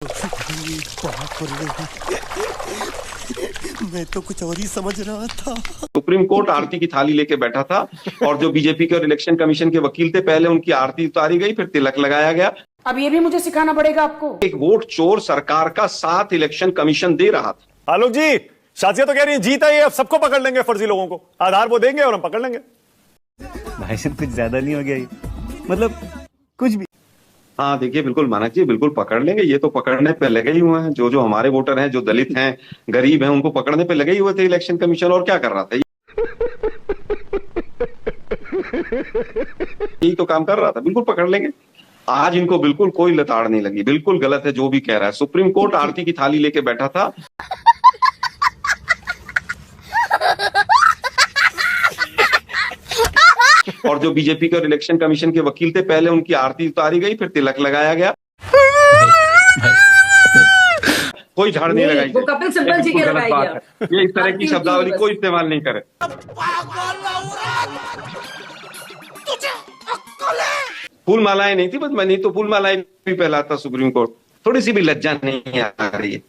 बाप रे, मैं तो कुछ और ही समझ रहा था। सुप्रीम कोर्ट आरती की थाली लेके बैठा था और जो बीजेपी के और इलेक्शन कमीशन के वकील थे, पहले उनकी आरती उतारी गई, फिर तिलक लगाया गया। अब ये भी मुझे सिखाना पड़ेगा आपको। एक वोट चोर सरकार का साथ इलेक्शन कमीशन दे रहा था। आलोक जी, शाजिया तो कह रही है जीत है, अब सबको पकड़ लेंगे, फर्जी लोगों को आधार वो देंगे और हम पकड़ लेंगे। भाई साहब कुछ ज्यादा नहीं हो गया ये? मतलब कुछ भी। हाँ देखिए, बिल्कुल मानक जी, बिल्कुल पकड़ लेंगे। ये तो पकड़ने पे लगे ही हुए हैं। जो जो हमारे वोटर हैं, जो दलित हैं, गरीब हैं, उनको पकड़ने पे लगे ही हुए थे इलेक्शन कमीशन। और क्या कर रहा था? यही तो काम कर रहा था। बिल्कुल पकड़ लेंगे। आज इनको बिल्कुल कोई लताड़ नहीं लगी। बिल्कुल गलत है जो भी कह रहा है। सुप्रीम कोर्ट आरती की थाली लेके बैठा था। और जो बीजेपी के और इलेक्शन कमीशन के वकील थे, पहले उनकी आरती उतारी गई, फिर तिलक लगाया गया। कोई झाड़ नहीं लगाई। वो कपिल सिब्बल जी के लगाई गया। ये इस तरह की शब्दावली कोई इस्तेमाल नहीं करे। फूल मालाएं नहीं थी, बस मैं नहीं तो फूल मालाएं भी पहलाता सुप्रीम कोर्ट। थोड़ी सी भी लज्जा नहीं आ रही है।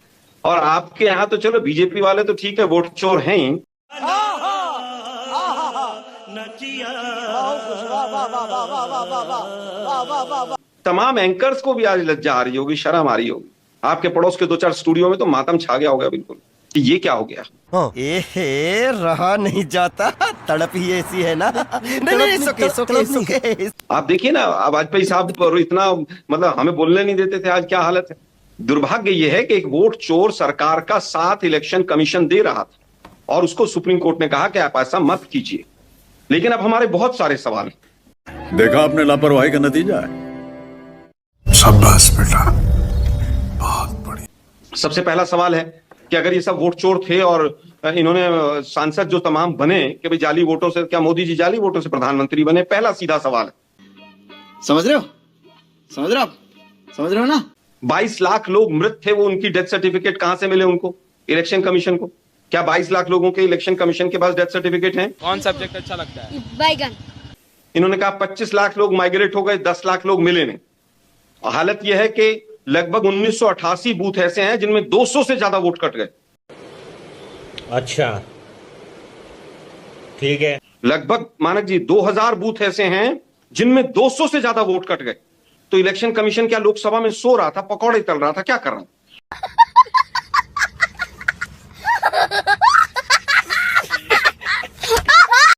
और आपके यहाँ तो चलो बीजेपी वाले तो ठीक है, वोट चोर हैं ही। तमाम एंकर्स को भी आज लज्जा आ रही होगी, शर्म आ रही होगी। आपके पड़ोस के 2-4 स्टूडियो में तो मातम छा गया होगा बिल्कुल कि ये क्या हो गया। एहे, रहा नहीं जाता, तड़प ही ऐसी है ना। नहीं, सुके। आप देखिए ना, अब वाजपेयी साहब पर इतना मतलब हमें बोलने नहीं देते थे, आज क्या हालत है। दुर्भाग्य यह है कि एक वोट चोर सरकार का साथ इलेक्शन कमीशन दे रहा था और उसको सुप्रीम कोर्ट ने कहा कि आप ऐसा मत कीजिए। लेकिन अब हमारे बहुत सारे सवाल। देखा आपने लापरवाही का नतीजा है। शाबाश बेटा, बहुत बढ़िया। सबसे पहला सवाल है कि अगर ये सब वोट चोर थे और इन्होंने सांसद जो तमाम बने कि भाई जाली वोटों से, क्या मोदी जी जाली वोटों से प्रधानमंत्री बने? पहला सीधा सवाल है। समझ रहे हो? समझ रहे हो आप? समझ रहे हो ना? 22 लाख लोग मृत थे, वो उनकी डेथ सर्टिफिकेट कहां से मिले उनको, इलेक्शन कमीशन को? क्या 22 लाख लोगों के इलेक्शन कमीशन के पास डेथ सर्टिफिकेट हैं? कौन सब्जेक्ट अच्छा लगता है? बैगन। इन्होंने कहा 25 लाख लोग माइग्रेट हो गए, 10 लाख लोग मिले नहीं। हालत यह है कि लगभग 1988 बूथ ऐसे हैं जिनमें 200 से ज्यादा वोट कट गए। अच्छा, ठीक है। लगभग मानक जी 2000 बूथ ऐसे हैं जिनमें 200 से ज्यादा वोट कट गए। तो इलेक्शन कमीशन क्या लोकसभा में सो रहा था, पकौड़े तल रहा था, क्या कर रहा था?